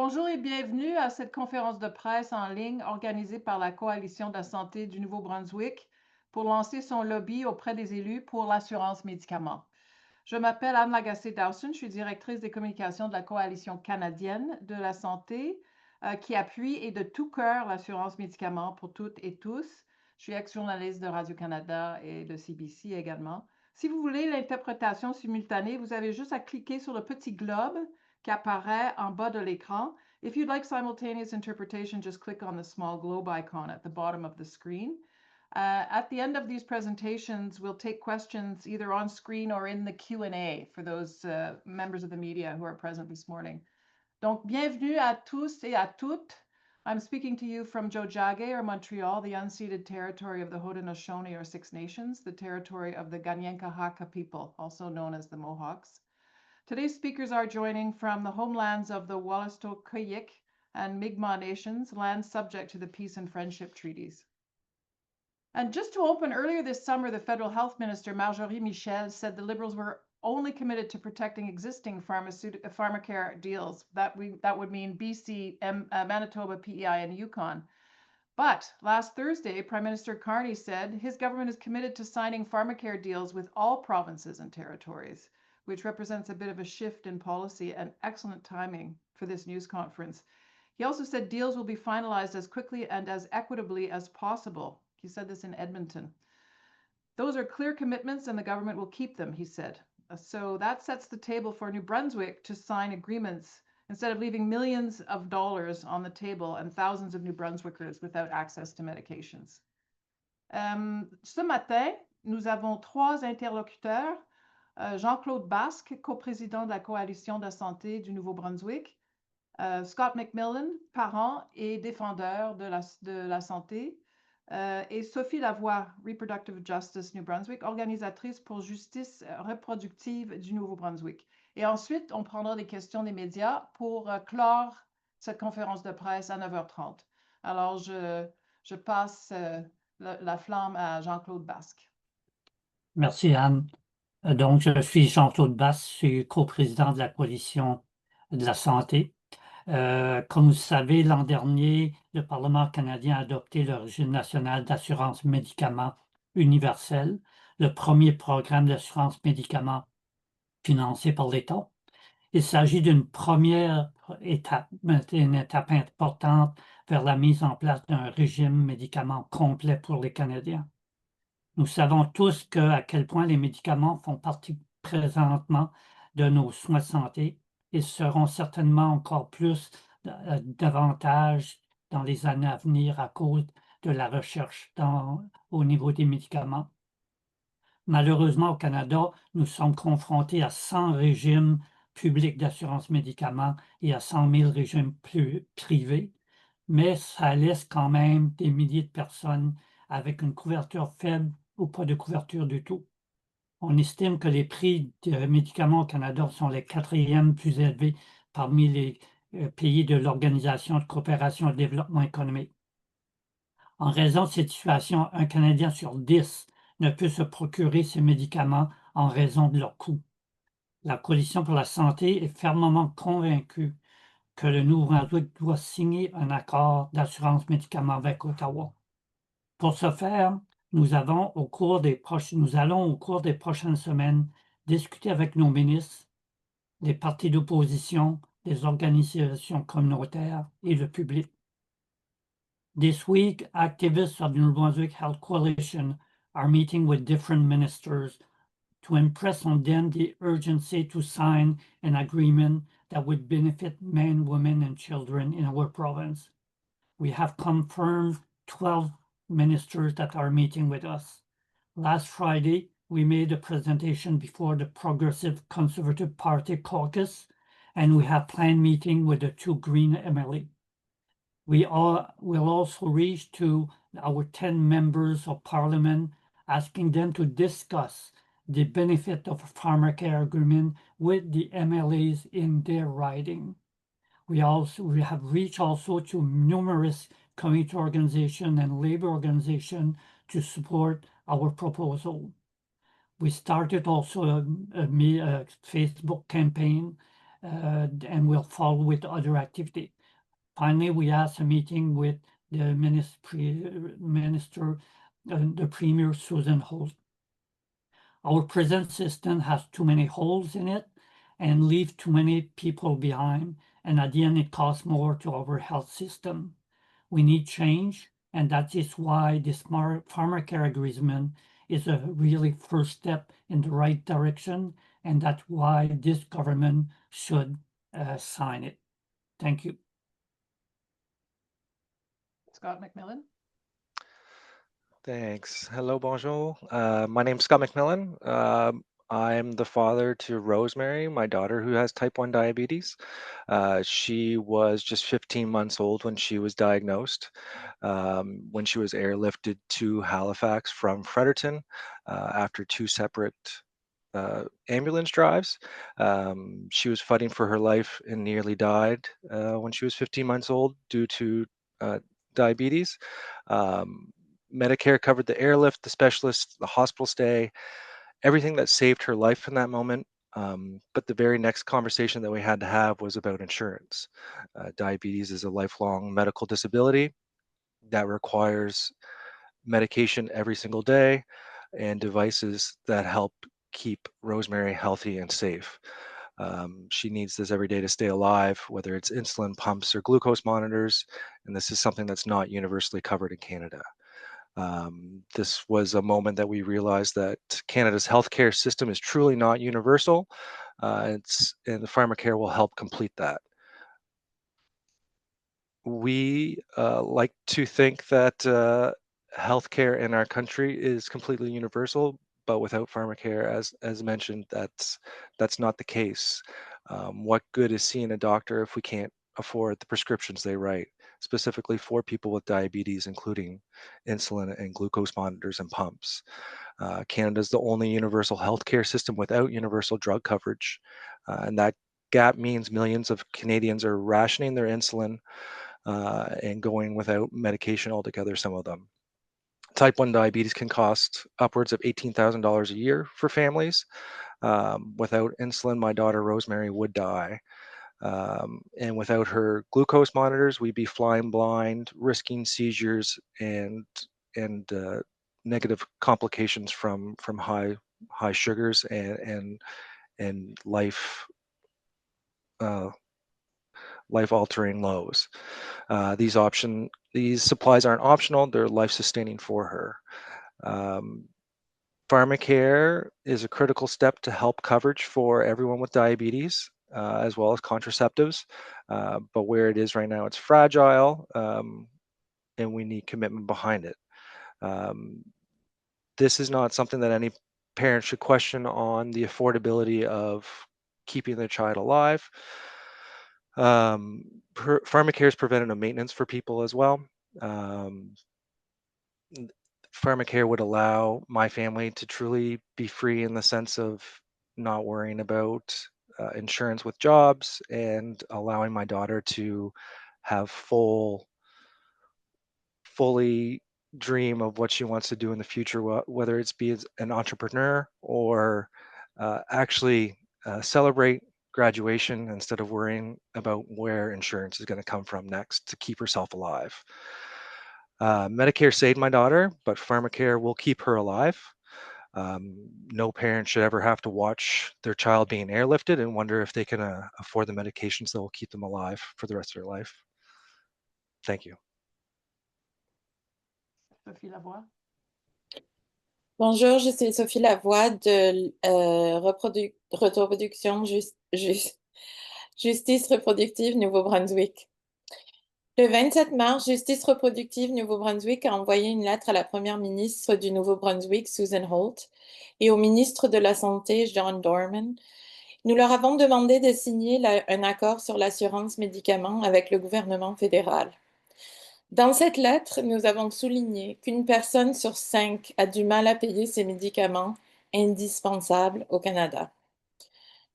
Bonjour et bienvenue à cette conférence de presse en ligne organisée par la Coalition de la santé du Nouveau-Brunswick pour lancer son lobby auprès des élus pour l'assurance médicaments. Je m'appelle Anne Lagacé Dowson, je suis directrice des communications de la Coalition canadienne de la santé qui appuie et de tout cœur l'assurance médicaments pour toutes et tous. Je suis ex-journaliste de Radio-Canada et de CBC également. Si vous voulez l'interprétation simultanée, vous avez juste à cliquer sur le petit globe qui apparaît en bas de l'écran. If you'd like simultaneous interpretation, just click on the small globe icon at the bottom of the screen. At the end of these presentations, we'll take questions either on screen or in the Q&A for those members of the media who are present this morning. Donc, bienvenue à tous et à toutes. I'm speaking to you from Tiohtià:ke or Montreal, the unceded territory of the Haudenosaunee or Six Nations, the territory of the Kanien'kehá:ka people, also known as the Mohawks. Today's speakers are joining from the homelands of the Wolastoqiyik and Mi'kmaq nations, lands subject to the peace and friendship treaties. And just to open, earlier this summer, the federal health minister, Marjorie Michel, said the Liberals were only committed to protecting existing Pharmacare deals. That would mean BC, Manitoba, PEI, and Yukon. But last Thursday, Prime Minister Carney said his government is committed to signing Pharmacare deals with all provinces and territories, which represents a bit of a shift in policy and excellent timing for this news conference. He also said deals will be finalized as quickly and as equitably as possible. He said this in Edmonton. Those are clear commitments and the government will keep them, he said. So that sets the table for New Brunswick to sign agreements instead of leaving millions of dollars on the table and thousands of New Brunswickers without access to medications. Ce matin, nous avons trois interlocuteurs. Jean-Claude Basque, coprésident de la Coalition de la santé du Nouveau-Brunswick. Scott MacMillan, parent et défendeur de la santé. Et Sophie Lavoie, Reproductive Justice New Brunswick, organisatrice pour justice reproductive du Nouveau-Brunswick. Et ensuite, on prendra des questions des médias pour clore cette conférence de presse à 9h30. Alors, je passe la flamme à Jean-Claude Basque. Merci, Anne. Donc, je suis Jean-Claude Basque, je suis coprésident de la Coalition de la santé. Comme vous savez, l'an dernier, le Parlement canadien a adopté le régime national d'assurance médicaments universel, le premier programme d'assurance médicaments financé par l'État. Il s'agit d'une première étape, une étape importante vers la mise en place d'un régime médicaments complet pour les Canadiens. Nous savons tous à quel point les médicaments font partie présentement de nos soins de santé et seront certainement encore plus davantage dans les années à venir à cause de la recherche au niveau des médicaments. Malheureusement, au Canada, nous sommes confrontés à 100 régimes publics d'assurance médicaments et à 100 000 régimes privés, mais ça laisse quand même des milliers de personnes avec une couverture faible ou pas de couverture du tout. On estime que les prix de médicaments au Canada sont les 4e plus élevés parmi les pays de l'Organisation de coopération et de développement économique. En raison de cette situation, un Canadien sur 10 ne peut se procurer ces médicaments en raison de leur coût. La Coalition pour la santé est fermement convaincue que le Nouveau-Brunswick doit signer un accord d'assurance médicaments avec Ottawa. Pour ce faire, nous allons au cours des prochaines semaines discuter avec nos ministres, les partis d'opposition, les organisations communautaires et le public. This week, activists of the Brunswick Health Coalition are meeting with different ministers to impress on them the urgency to sign an agreement that would benefit men, women, and children in our province. We have confirmed 12 ministers that are meeting with us. Last Friday, we made a presentation before the Progressive Conservative Party caucus, and we have planned meeting with the 2 Green MLA. We will also reach to our 10 members of Parliament, asking them to discuss the benefit of a Pharmacare agreement with the MLAs in their riding. We have reached also to numerous community organizations and labor organizations to support our proposal. We started also a Facebook campaign and we'll follow with other activity. Finally, we asked a meeting with the the Premier Susan Holt. Our present system has too many holes in it and leaves too many people behind, and at the end it costs more to our health system. We need change, and that is why this Pharmacare agreement is a really first step in the right direction, and that's why this government should sign it. Thank you. Scott MacMillan. Thanks. Hello, bonjour. My name's Scott MacMillan. I'm the father to Rosemary, my daughter who has type 1 diabetes. She was just 15 months old when she was diagnosed, when she was airlifted to Halifax from Fredericton after 2 separate ambulance drives. She was fighting for her life and nearly died when she was 15 months old due to diabetes. Medicare covered the airlift, the specialist, the hospital stay, everything that saved her life in that moment. But the very next conversation that we had to have was about insurance. Diabetes is a lifelong medical disability that requires medication every single day and devices that help keep Rosemary healthy and safe. She needs this every day to stay alive, whether it's insulin pumps or glucose monitors, and this is something that's not universally covered in Canada. This was a moment that we realized that Canada's healthcare system is truly not universal, and the Pharmacare will help complete that. We like to think that healthcare in our country is completely universal, but without Pharmacare, as mentioned, that's not the case. What good is seeing a doctor if we can't afford the prescriptions they write, specifically for people with diabetes, including insulin and glucose monitors and pumps? Canada is the only universal healthcare system without universal drug coverage, and that gap means millions of Canadians are rationing their insulin and going without medication altogether, some of them. Type 1 diabetes can cost upwards of $18,000 a year for families. Without insulin, my daughter Rosemary would die. And without her glucose monitors, we'd be flying blind, risking seizures and negative complications from high sugars and life altering lows. These supplies aren't optional; they're life sustaining for her. Pharmacare is a critical step to help coverage for everyone with diabetes, as well as contraceptives. But where it is right now, it's fragile, and we need commitment behind it. This is not something that any parent should question on the affordability of keeping their child alive. Pharmacare is preventative maintenance for people as well. Pharmacare would allow my family to truly be free in the sense of not worrying about insurance with jobs and allowing my daughter to have fully dream of what she wants to do in the future, whether it's be as an entrepreneur or actually celebrate graduation instead of worrying about where insurance is going to come from next to keep herself alive. Medicare saved my daughter, but Pharmacare will keep her alive. No parent should ever have to watch their child being airlifted and wonder if they can afford the medications that will keep them alive for the rest of their life. Thank you. Sophie Lavoie. Bonjour, je suis Sophie Lavoie de Reproduction Justice Reproductive Nouveau-Brunswick. Le 27 mars, Justice Reproductive Nouveau-Brunswick a envoyé une lettre à la première ministre du Nouveau-Brunswick, Susan Holt, et au ministre de la Santé, John Dorman. Nous leur avons demandé de signer un accord sur l'assurance médicaments avec le gouvernement fédéral. Dans cette lettre, nous avons souligné qu'une personne sur 5 a du mal à payer ses médicaments indispensables au Canada.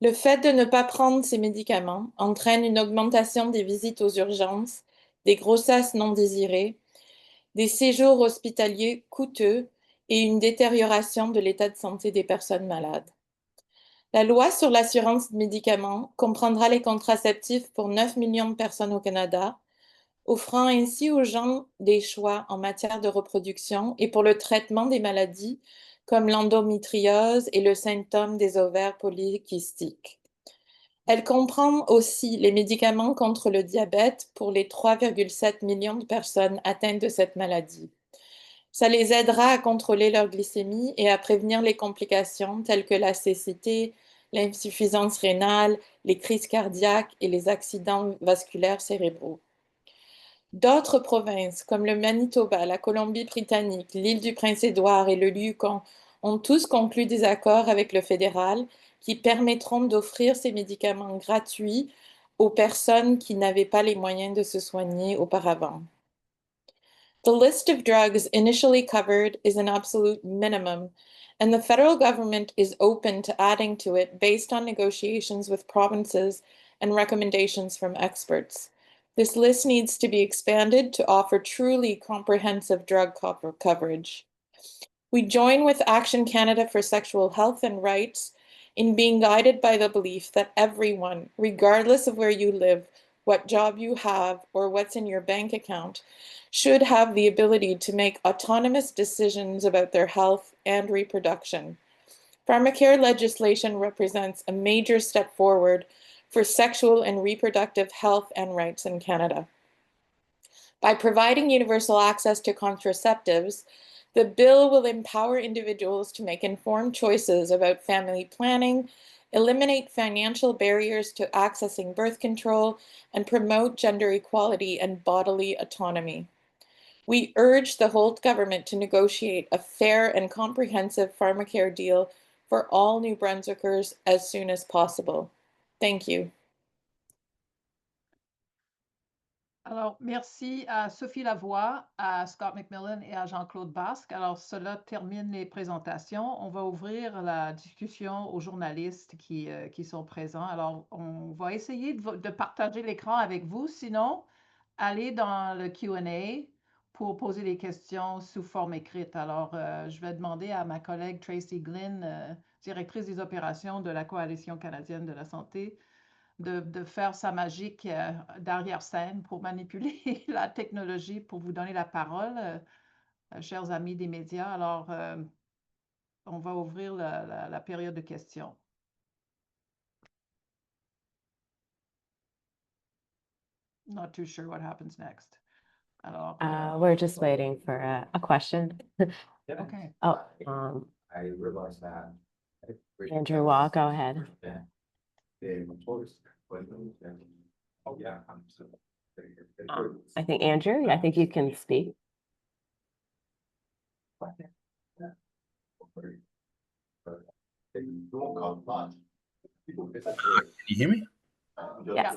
Le fait de ne pas prendre ces médicaments entraîne une augmentation des visites aux urgences, des grossesses non désirées, des séjours hospitaliers coûteux et une détérioration de l'état de santé des personnes malades. La loi sur l'assurance de médicaments comprendra les contraceptifs pour 9 millions de personnes au Canada, offrant ainsi aux gens des choix en matière de reproduction et pour le traitement des maladies comme l'endométriose et le symptôme des ovaires polykystiques. Elle comprend aussi les médicaments contre le diabète pour les 3,7 millions de personnes atteintes de cette maladie. Ça les aidera à contrôler leur glycémie et à prévenir les complications telles que la cécité, l'insuffisance rénale, les crises cardiaques et les accidents vasculaires cérébraux. D'autres provinces, comme le Manitoba, la Colombie-Britannique, l'île du Prince-Édouard et le Yukon, ont tous conclu des accords avec le fédéral qui permettront d'offrir ces médicaments gratuits aux personnes qui n'avaient pas les moyens de se soigner auparavant. The list of drugs initially covered is an absolute minimum, and the federal government is open to adding to it based on negotiations with provinces and recommendations from experts. This list needs to be expanded to offer truly comprehensive drug coverage. We join with Action Canada for Sexual Health and Rights in being guided by the belief that everyone, regardless of where you live, what job you have, or what's in your bank account, should have the ability to make autonomous decisions about their health and reproduction. Pharmacare legislation represents a major step forward for sexual and reproductive health and rights in Canada. By providing universal access to contraceptives, the bill will empower individuals to make informed choices about family planning, eliminate financial barriers to accessing birth control, and promote gender equality and bodily autonomy. We urge the Holt government to negotiate a fair and comprehensive pharmacare deal for all New Brunswickers as soon as possible. Thank you. Alors, merci à Sophie Lavoie, à Scott MacMillan et à Jean-Claude Basque. Alors, cela termine les présentations. On va ouvrir la discussion aux journalistes qui sont présents. Alors, on va essayer de partager l'écran avec vous. Sinon, allez dans le Q&A pour poser des questions sous forme écrite. Alors, je vais demander à ma collègue Tracy Glynn, directrice des opérations de la Coalition canadienne de la santé, de faire sa magique d'arrière-scène pour manipuler la technologie pour vous donner la parole, chers amis des médias. Alors, on va ouvrir la période de questions. Not too sure what happens next. Alors, we're just waiting for a question. okay. Oh, I realized that. Andrew Waugh, go ahead. Oh, yeah. I think Andrew, I think you can speak. Can you hear me? Yes.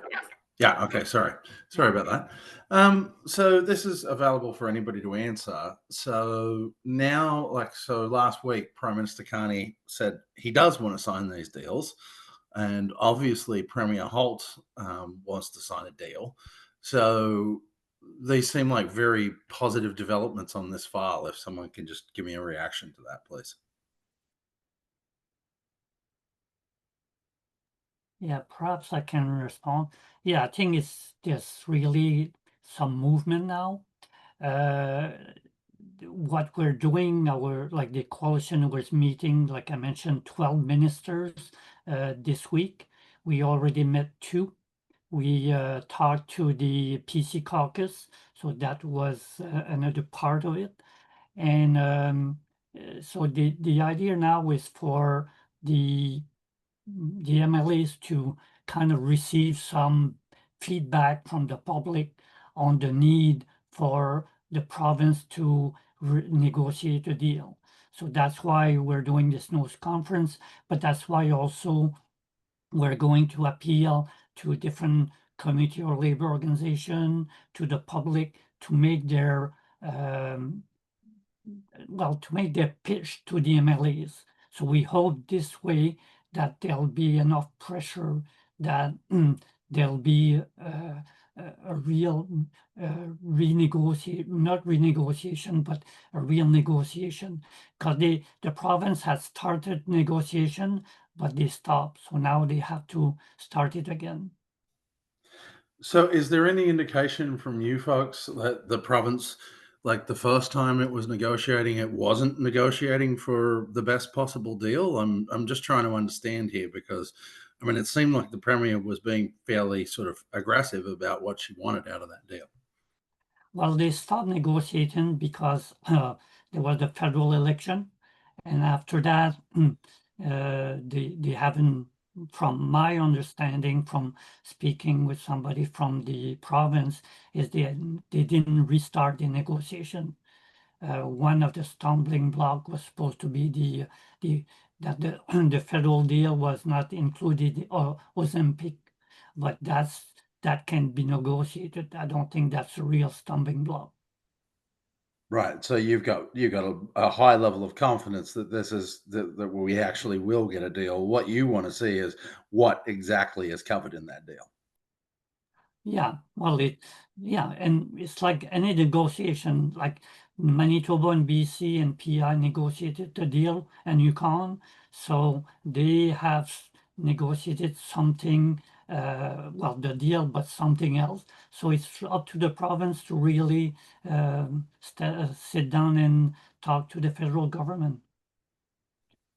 Yeah, okay, sorry about that. So this is available for anybody to answer. So now, so last week, Prime Minister Carney said he does want to sign these deals. And obviously Premier Holt wants to sign a deal. So these seem like very positive developments on this file. If someone can just give me a reaction to that, please. Yeah, perhaps I can respond. Yeah, I think there's really some movement now. What we're doing, the coalition was meeting, like I mentioned, 12 ministers this week. We already met 2. We talked to the PC caucus, so that was another part of it. And so the idea now is for the MLAs to kind of receive some feedback from the public on the need for the province to negotiate a deal. So that's why we're doing this news conference, but that's why also we're going to appeal to different community or labor organization, to the public, to make their pitch to the MLAs. So we hope this way that there'll be enough pressure that there'll be a real not renegotiation, but a real negotiation. Because the province has started negotiation, but they stopped. So now they have to start it again. So is there any indication from you folks that the province, like the first time it was negotiating, it wasn't negotiating for the best possible deal? I'm just trying to understand here because, I mean, it seemed like the Premier was being fairly sort of aggressive about what she wanted out of that deal. Well, they stopped negotiating because there was the federal election, and after that, they haven't, from my understanding, from speaking with somebody from the province, is they didn't restart the negotiation. One of the stumbling block was supposed to be that the federal deal was not included or Ozempic, but that can be negotiated. I don't think that's a real stumbling block. Right. So you've got a high level of confidence that this is that we actually will get a deal. What you want to see is what exactly is covered in that deal. Yeah, well, and it's like any negotiation, like Manitoba and BC and PI negotiated the deal and Yukon, so they have negotiated something, well, the deal, but something else. So it's up to the province to really sit down and talk to the federal government.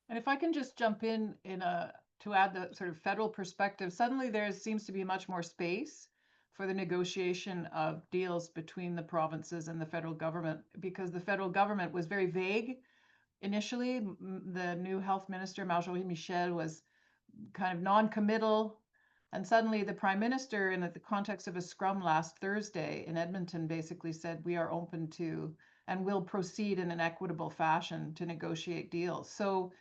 And if I can just jump in to add the sort of federal perspective, suddenly there seems to be much more space for the negotiation of deals between the provinces and the federal government, because the federal government was very vague initially. The new health minister, Marjorie Michel, was kind of non-committal. And suddenly the prime minister, in the context of a scrum last Thursday in Edmonton, basically said, we are open to and will proceed in an equitable fashion to negotiate deals. So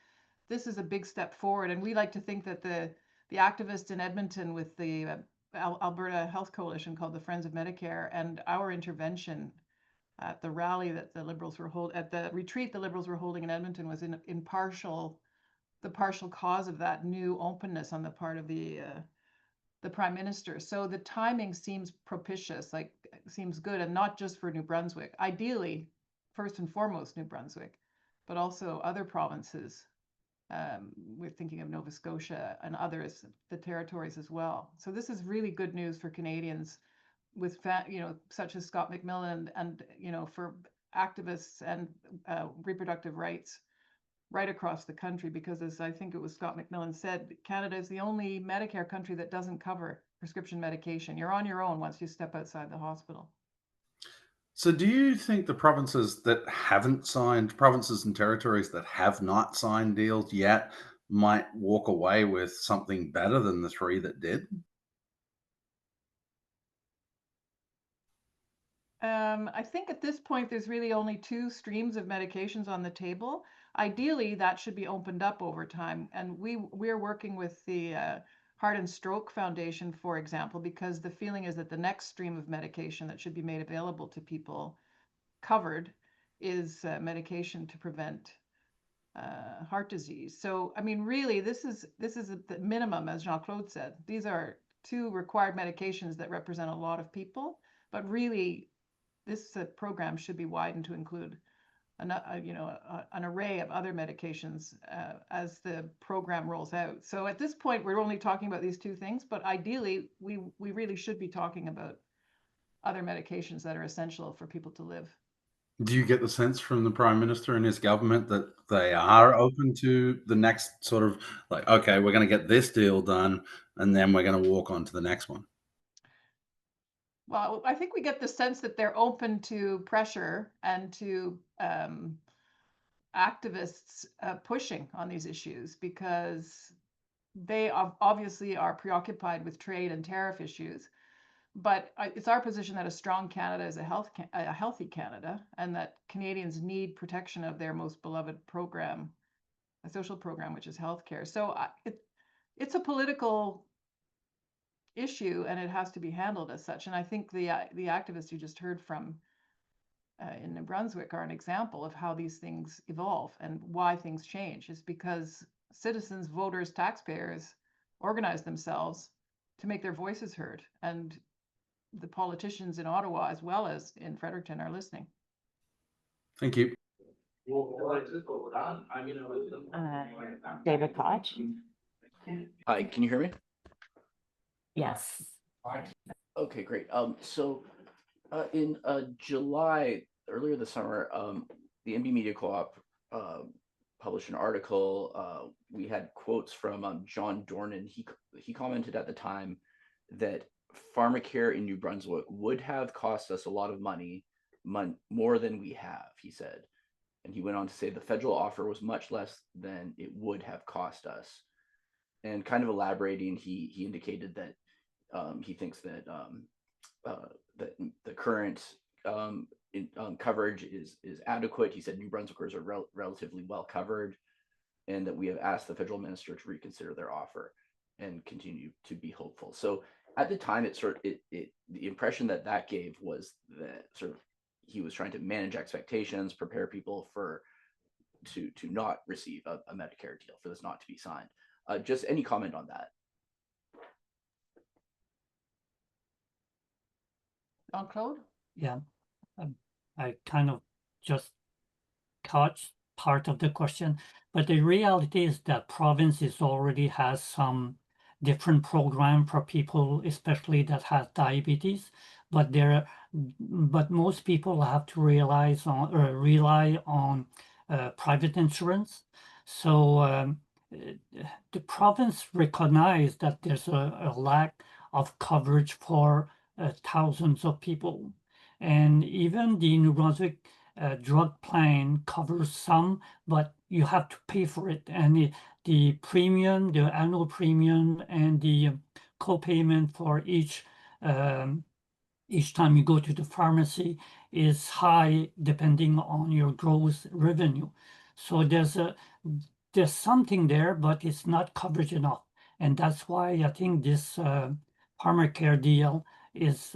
this is a big step forward. And we like to think that the activists in Edmonton with the Alberta Health Coalition called the Friends of Medicare, and our intervention at the rally that the Liberals were holding, at the retreat the Liberals were holding in Edmonton, was the partial cause of that new openness on the part of the Prime Minister. So the timing seems propitious, seems good, and not just for New Brunswick. Ideally, first and foremost, New Brunswick, but also other provinces. We're thinking of Nova Scotia and others, the territories as well. So this is really good news for Canadians, with such as Scott MacMillan, and for activists and reproductive rights right across the country, because as I think it was Scott MacMillan said, Canada is the only Medicare country that doesn't cover prescription medication. You're on your own once you step outside the hospital. So do you think the provinces and territories that have not signed deals yet might walk away with something better than the three that did? I think at this point, there's really only two streams of medications on the table. Ideally, that should be opened up over time. And we're working with the Heart and Stroke Foundation, for example, because the feeling is that the next stream of medication that should be made available to people covered is medication to prevent heart disease. So, I mean, really, this is the minimum, as Jean-Claude said. These are two required medications that represent a lot of people, but really, this program should be widened to include an array of other medications as the program rolls out. So at this point, we're only talking about these two things, but ideally, we really should be talking about other medications that are essential for people to live. Do you get the sense from the Prime Minister and his government that they are open to the next sort of like, okay, we're going to get this deal done, and then we're going to walk on to the next one? Well, I think we get the sense that they're open to pressure and to activists pushing on these issues, because they obviously are preoccupied with trade and tariff issues. But it's our position that a strong Canada is a healthy Canada, and that Canadians need protection of their most beloved program, a social program, which is healthcare. So it's a political issue, and it has to be handled as such. And I think the activists you just heard from in New Brunswick are an example of how these things evolve and why things change. Is because citizens, voters, taxpayers organize themselves to make their voices heard, and the politicians in Ottawa as well as in Fredericton are listening. Thank you. David Koch. Hi, can you hear me? Yes. Okay, great. In July, earlier this summer, the NB Media Co-op published an article. We had quotes from John Dornan. He commented at the time that Pharmacare in New Brunswick would have cost us a lot of money, more than we have, he said. And he went on to say the federal offer was much less than it would have cost us. And kind of elaborating, he indicated that he thinks that that the current coverage is adequate. He said New Brunswickers are relatively well covered, and that we have asked the federal minister to reconsider their offer and continue to be hopeful. So at the time, the impression that gave was that sort of he was trying to manage expectations, prepare people to not receive a Medicare deal, for this not to be signed. Just any comment on that? Jean-Claude? Yeah, I kind of just caught part of the question, but the reality is that provinces already has some different program for people, especially that have diabetes, but most people have to rely on private insurance. So the province recognized that there's a lack of coverage for thousands of people, and even the New Brunswick drug plan covers some, but you have to pay for it, and the premium, the annual premium, and the co-payment for each time you go to the pharmacy is high depending on your gross revenue. So there's something there, but it's not coverage enough, and that's why I think this Pharmacare deal is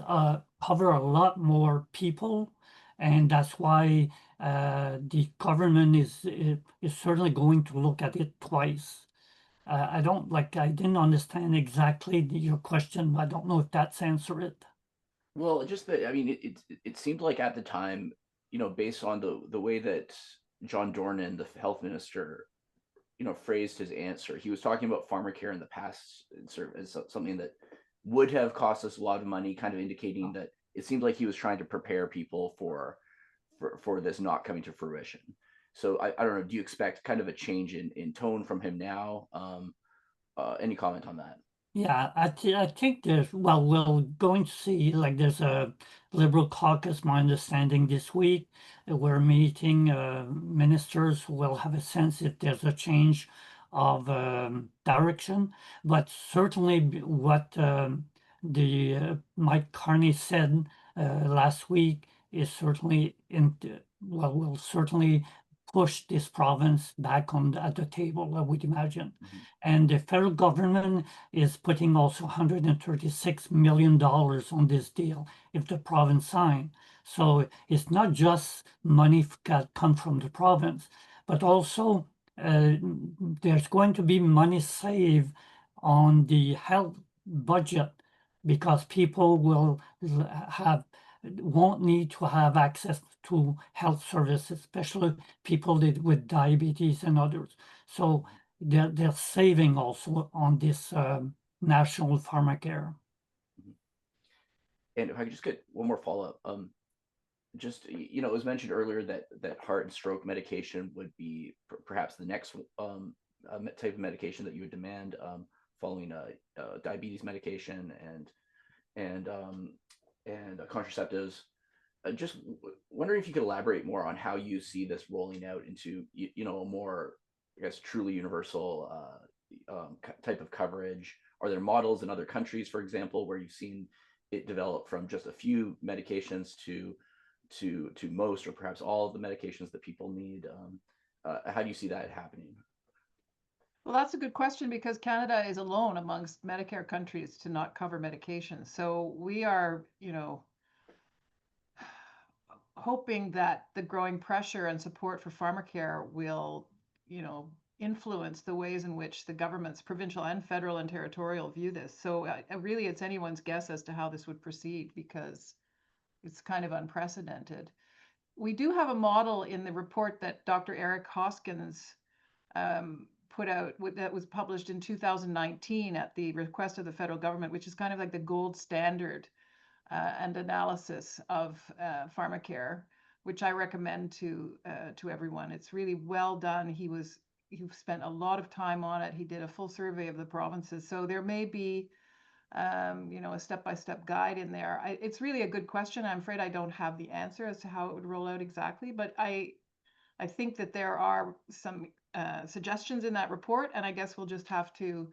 cover a lot more people, and that's why the government is certainly going to look at it twice. I didn't understand exactly your question. I don't know if that's answered it. Well, just that, I mean, it seemed like at the time, based on the way that John Dornan, the health minister, phrased his answer, he was talking about Pharmacare in the past sort of as something that would have cost us a lot of money, kind of indicating that it seemed like he was trying to prepare people for this not coming to fruition. So I don't know, do you expect kind of a change in tone from him now? Any comment on that? Yeah, I think we're going to see, there's a Liberal caucus, my understanding, this week. We're meeting ministers who will have a sense if there's a change of direction. But certainly what Mike Carney said last week is certainly will certainly push this province back at the table, I would imagine. Mm-hmm. And the federal government is putting also $136 million on this deal if the province sign. So it's not just money that come from the province, but also there's going to be money saved on the health budget because people won't need to have access to health services, especially people with diabetes and others. So they're saving also on this national pharmacare. And if I could just get one more follow-up, just, it was mentioned earlier that heart and stroke medication would be perhaps the next type of medication that you would demand following diabetes medication and contraceptives. Just wondering if you could elaborate more on how you see this rolling out into, a more, I guess, truly universal type of coverage. Are there models in other countries, for example, where you've seen it develop from just a few medications to most or perhaps all of the medications that people need? How do you see that happening? Well, that's a good question because Canada is alone amongst Medicare countries to not cover medications. So we are, hoping that the growing pressure and support for Pharmacare will, influence the ways in which the governments, provincial and federal and territorial, view this. So really, it's anyone's guess as to how this would proceed because it's kind of unprecedented. We do have a model in the report that Dr. Eric Hoskins put out that was published in 2019 at the request of the federal government, which is kind of like the gold standard and analysis of Pharmacare, which I recommend to everyone. It's really well done. He spent a lot of time on it. He did a full survey of the provinces. So there may be, a step-by-step guide in there. It's really a good question. I'm afraid I don't have the answer as to how it would roll out exactly, but I think that there are some suggestions in that report, and I guess we'll just have to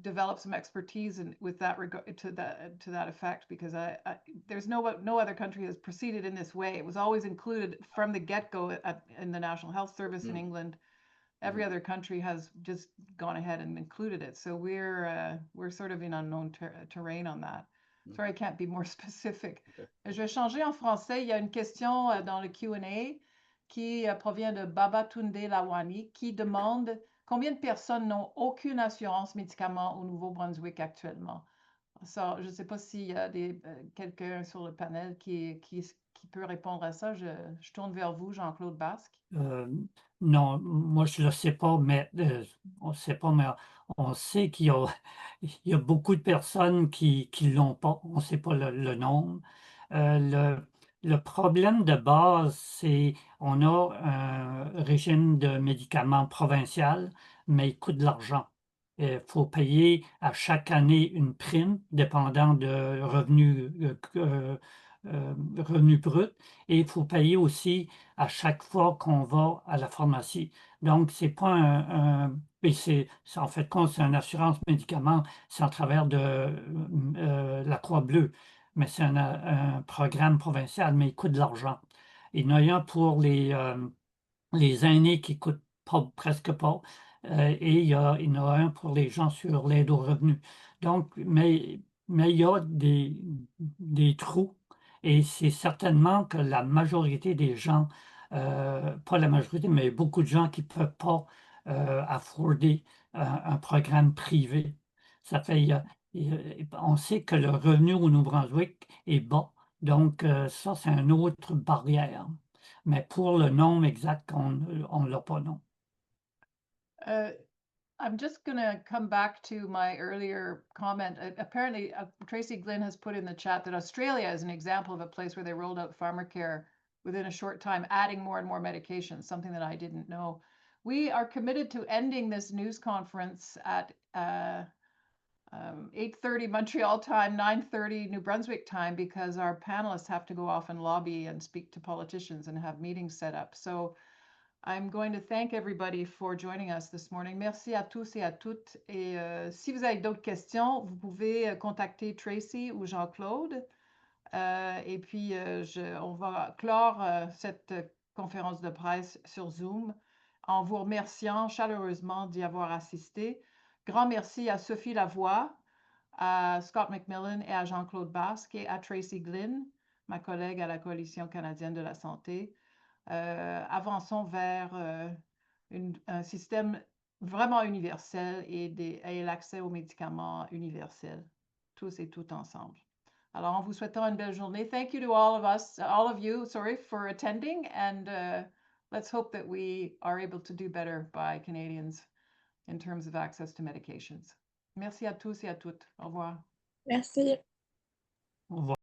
develop some expertise with that regard to that effect, because there's no other country has proceeded in this way. It was always included from the get-go in the National Health Service in England. Every other country has just gone ahead and included it. So we're sort of in unknown terrain on that. Sorry, I can't be more specific. Okay. Je vais changer en français. Il y a une question dans le Q&A qui provient de Babatunde Lawani qui demande combien de personnes n'ont aucune assurance médicaments au Nouveau-Brunswick actuellement. Ça, je ne sais pas s'il y a quelqu'un sur le panel qui peut répondre à ça. Je tourne vers vous, Jean-Claude Basque. Non, moi je ne le sais pas, mais on sait pas, mais on sait qu'il y a beaucoup de personnes qui l'ont pas. On ne sait pas le nombre. Le problème de base, c'est on a un régime de médicaments provincial, mais il coûte de l'argent. Il faut payer à chaque année une prime, dépendant de revenus bruts, et il faut payer aussi à chaque fois qu'on va à la pharmacie. Donc, c'est pas et c'est en fait compte, c'est une assurance médicaments, c'est en travers de la Croix-Bleue, mais c'est un programme provincial, mais il coûte de l'argent. Il y en a un pour les aînés qui coûtent presque pas, et il y en a un pour les gens sur l'aide aux revenus. Donc, mais il y a des trous, et c'est certainement que la majorité des gens, pas la majorité, mais beaucoup de gens qui ne peuvent pas afforder un programme privé. Ça fait, on sait que le revenu au Nouveau-Brunswick est bas, donc ça, c'est une autre barrière. Mais pour le nombre exact, on ne l'a pas, non. I'm just going to come back to my earlier comment. Apparently, Tracy Glynn has put in the chat that Australia is an example of a place where they rolled out Pharmacare within a short time, adding more and more medications, something that I didn't know. We are committed to ending this news conference at 8:30 Montreal time, 9:30 New Brunswick time, because our panelists have to go off and lobby and speak to politicians and have meetings set up. So I'm going to thank everybody for joining us this morning. Merci à tous et à toutes. Et si vous avez d'autres questions, vous pouvez contacter Tracy ou Jean-Claude. Et puis, on va clore cette conférence de presse sur Zoom en vous remerciant chaleureusement d'y avoir assisté. Grand merci à Sophie Lavoie, à Scott MacMillan et à Jean-Claude Basque et à Tracy Glynn, ma collègue à la Coalition canadienne de la santé. Avançons vers un système vraiment universel et l'accès aux médicaments universels, tous et toutes ensemble. Alors, en vous souhaitant une belle journée, thank you to all of you, for attending, and let's hope that we are able to do better by Canadians in terms of access to medications. Merci à tous et à toutes. Au revoir. Merci. Au revoir.